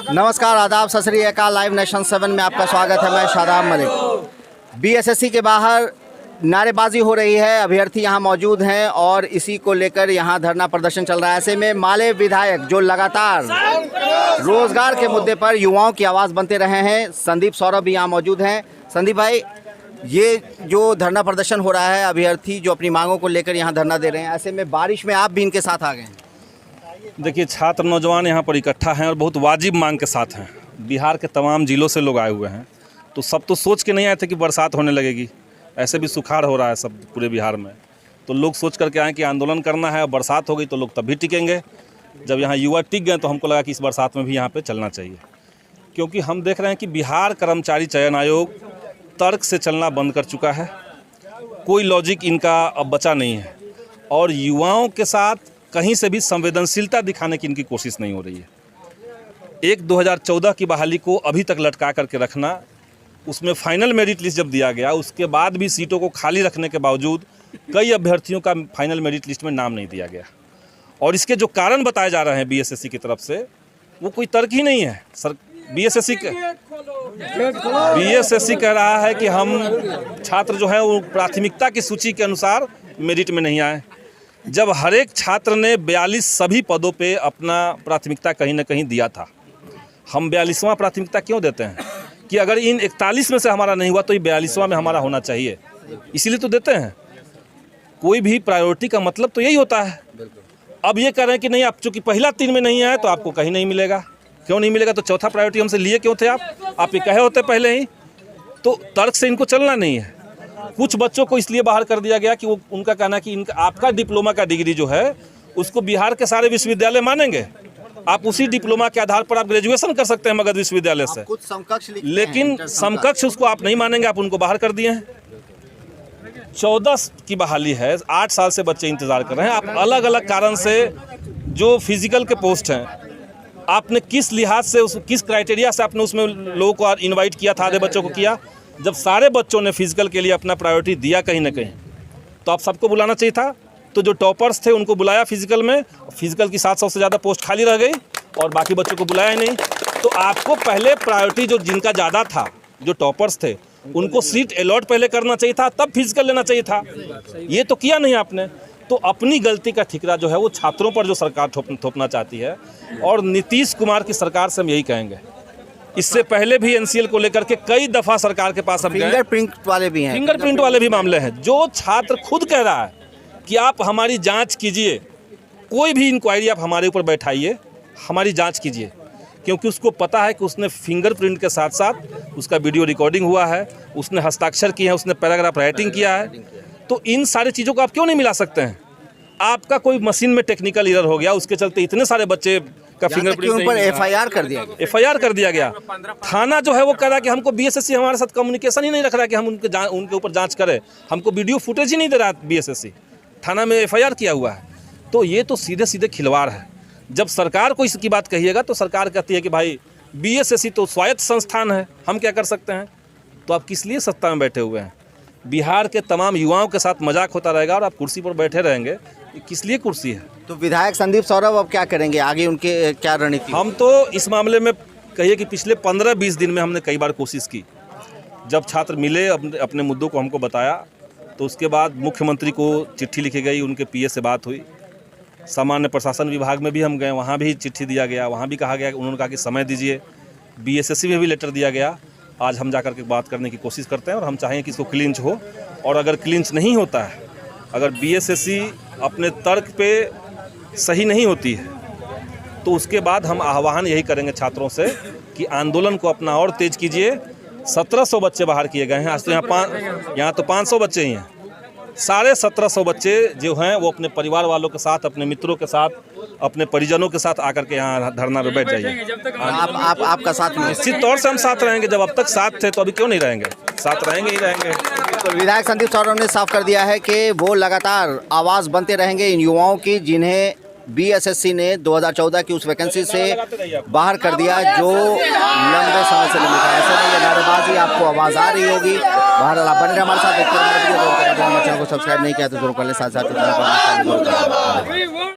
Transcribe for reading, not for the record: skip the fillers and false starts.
नमस्कार, आदाब, सत श्री अकाल। लाइव नेशन 7 में आपका स्वागत है। मैं शादाब मलिक। बीएसएससी के बाहर नारेबाजी हो रही है, अभ्यर्थी यहां मौजूद हैं और इसी को लेकर यहां धरना प्रदर्शन चल रहा है। ऐसे में माले विधायक जो लगातार रोजगार के मुद्दे पर युवाओं की आवाज़ बनते रहे हैं, संदीप सौरभ भी यहां मौजूद हैं। संदीप भाई, ये जो धरना प्रदर्शन हो रहा है, अभ्यर्थी जो अपनी मांगों को लेकर यहाँ धरना दे रहे हैं, ऐसे में बारिश में आप भी इनके साथ आ गए हैं। देखिए, छात्र नौजवान यहाँ पर इकट्ठा हैं और बहुत वाजिब मांग के साथ हैं। बिहार के तमाम ज़िलों से लोग आए हुए हैं, तो सब तो सोच के नहीं आए थे कि बरसात होने लगेगी। ऐसे भी सुखाड़ हो रहा है सब पूरे बिहार में, तो लोग सोच करके आए कि आंदोलन करना है और बरसात हो गई तो लोग तभी टिकेंगे। जब यहाँ युवा टिक गए तो हमको लगा कि इस बरसात में भी यहाँ पर चलना चाहिए, क्योंकि हम देख रहे हैं कि बिहार कर्मचारी चयन आयोग तर्क से चलना बंद कर चुका है। कोई लॉजिक इनका अब बचा नहीं है और युवाओं के साथ कहीं से भी संवेदनशीलता दिखाने की इनकी कोशिश नहीं हो रही है। 2014 की बहाली को अभी तक लटका करके रखना, उसमें फाइनल मेरिट लिस्ट जब दिया गया उसके बाद भी सीटों को खाली रखने के बावजूद कई अभ्यर्थियों का फाइनल मेरिट लिस्ट में नाम नहीं दिया गया। और इसके जो कारण बताए जा रहे हैं बीएसएससी की तरफ से, वो कोई तर्क ही नहीं है। बीएसएससी कह रहा है कि हम छात्र जो है वो प्राथमिकता की सूची के अनुसार मेरिट में नहीं आए, जब हर एक छात्र ने 42 सभी पदों पे अपना प्राथमिकता कहीं ना कहीं दिया था। हम 42वां प्राथमिकता क्यों देते हैं कि अगर इन 41 में से हमारा नहीं हुआ तो ये 42वां में हमारा होना चाहिए, इसीलिए तो देते हैं। कोई भी प्रायोरिटी का मतलब तो यही होता है। अब ये कह रहे हैं कि नहीं, आप चूँकि पहला 3 में नहीं आए तो आपको कहीं नहीं मिलेगा। क्यों नहीं मिलेगा? तो चौथा प्रायोरिटी हमसे लिए क्यों थे आप ये कहे होते पहले ही। तो तर्क से इनको चलना नहीं है। कुछ बच्चों को इसलिए बाहर कर दिया गया कि वो उनका कहना कि इनका आपका डिप्लोमा का डिग्री जो है उसको बिहार के सारे विश्वविद्यालय मानेंगे, आप उसी डिप्लोमा के आधार पर आप ग्रेजुएशन कर सकते हैं मगध विश्वविद्यालय से, कुछ समकक्ष, लेकिन समकक्ष उसको आप नहीं मानेंगे, आप उनको बाहर कर दिए हैं। 14 की बहाली है, 8 साल से बच्चे इंतजार कर रहे हैं। आप अलग अलग कारण से जो फिजिकल के पोस्ट हैं, आपने किस लिहाज से किस क्राइटेरिया से आपने उसमें लोगों को इनवाइट किया था? आधे बच्चों को किया। जब सारे बच्चों ने फिजिकल के लिए अपना प्रायोरिटी दिया कहीं ना कहीं, तो आप सबको बुलाना चाहिए था। तो जो टॉपर्स थे उनको बुलाया फिजिकल में, फिजिकल की 700 से ज़्यादा पोस्ट खाली रह गई और बाकी बच्चों को बुलाया नहीं। तो आपको पहले प्रायोरिटी जो जिनका ज़्यादा था, जो टॉपर्स थे, उनको सीट अलॉट पहले करना चाहिए था, तब फिजिकल लेना चाहिए था। ये तो किया नहीं आपने। तो अपनी गलती का ठिकरा जो है वो छात्रों पर जो सरकार थोपना चाहती है। और नीतीश कुमार की सरकार से हम यही कहेंगे, इससे पहले भी एनसीएल को लेकर के कई दफ़ा सरकार के पास हम फिंगरप्रिंट वाले भी हैं, फिंगरप्रिंट वाले भी मामले हैं। जो छात्र खुद कह रहा है कि आप हमारी जांच कीजिए, कोई भी इंक्वायरी आप हमारे ऊपर बैठाइए, हमारी जांच कीजिए, क्योंकि उसको पता है कि उसने फिंगरप्रिंट के साथ साथ उसका वीडियो रिकॉर्डिंग हुआ है, उसने हस्ताक्षर किए हैं, उसने पैराग्राफ राइटिंग किया है। तो इन सारी चीज़ों को आप क्यों नहीं मिला सकते हैं? आपका कोई मशीन में टेक्निकल एरर हो गया, उसके चलते इतने सारे बच्चे का फिंगरप्रिंट पर एफआईआर कर दिया गया। एफआईआर कर दिया गया। थाना जो है वो कह रहा है कि हमको बीएसएससी हमारे साथ कम्युनिकेशन ही नहीं रख रहा है कि हम उनके ऊपर जांच करें, हमको वीडियो फुटेज ही नहीं दे रहा है बीएसएससी। थाना में एफआईआर किया हुआ है। तो ये तो सीधे सीधे खिलवाड़ है। जब सरकार को इसकी बात कहिएगा तो सरकार कहती है कि भाई बीएसएससी तो स्वायत्त संस्थान है, हम क्या कर सकते हैं। तो आप किस लिए सत्ता में बैठे हुए हैं? बिहार के तमाम युवाओं के साथ मजाक होता रहेगा और आप कुर्सी पर बैठे रहेंगे। किस लिए कुर्सी है? तो विधायक संदीप सौरभ अब क्या करेंगे आगे, उनके क्या रणनीति? हम तो इस मामले में कहिए कि पिछले 15-20 दिन में हमने कई बार कोशिश की। जब छात्र मिले, अपने मुद्दों को हमको बताया, तो उसके बाद मुख्यमंत्री को चिट्ठी लिखी गई, उनके पीए से बात हुई। सामान्य प्रशासन विभाग में भी हम गए, वहाँ भी चिट्ठी दिया गया, वहाँ भी कहा गया, उन्होंने कहा कि समय दीजिए। बीएसएससी में भी लेटर दिया गया। आज हम जाकर के बात करने की कोशिश करते हैं और हम चाहेंगे कि इसको क्लिंच हो। और अगर क्लिंच नहीं होता है, अगर बीएसएससी अपने तर्क पे सही नहीं होती है, तो उसके बाद हम आह्वान यही करेंगे छात्रों से कि आंदोलन को अपना और तेज कीजिए। 1700 बच्चे बाहर किए गए हैं। आज तो यहाँ तो 500 बच्चे ही हैं। सारे 1700 बच्चे जो हैं वो अपने परिवार वालों के साथ, अपने मित्रों के साथ, अपने परिजनों के साथ आकर के यहाँ धरना पे बैठ जाइए। आपका साथ में निश्चित तौर से हम साथ रहेंगे। जब अब तक साथ थे तो अभी क्यों नहीं रहेंगे? साथ रहेंगे ही रहेंगे। तो विधायक संदीप सौरभ ने साफ कर दिया है कि वो लगातार आवाज़ बनते रहेंगे इन युवाओं की, जिन्हें बीएसएससी ने 2014 की उस वैकेंसी से बाहर कर दिया जो लंबे समय से लिमिट है। ऐसे में ये नारेबाजी आपको आवाज़ आ रही होगी। बहरहाल आप बने रहे हमारे साथ। चैनल को सब्सक्राइब नहीं किया तो जरूर कर ले, साथ साथ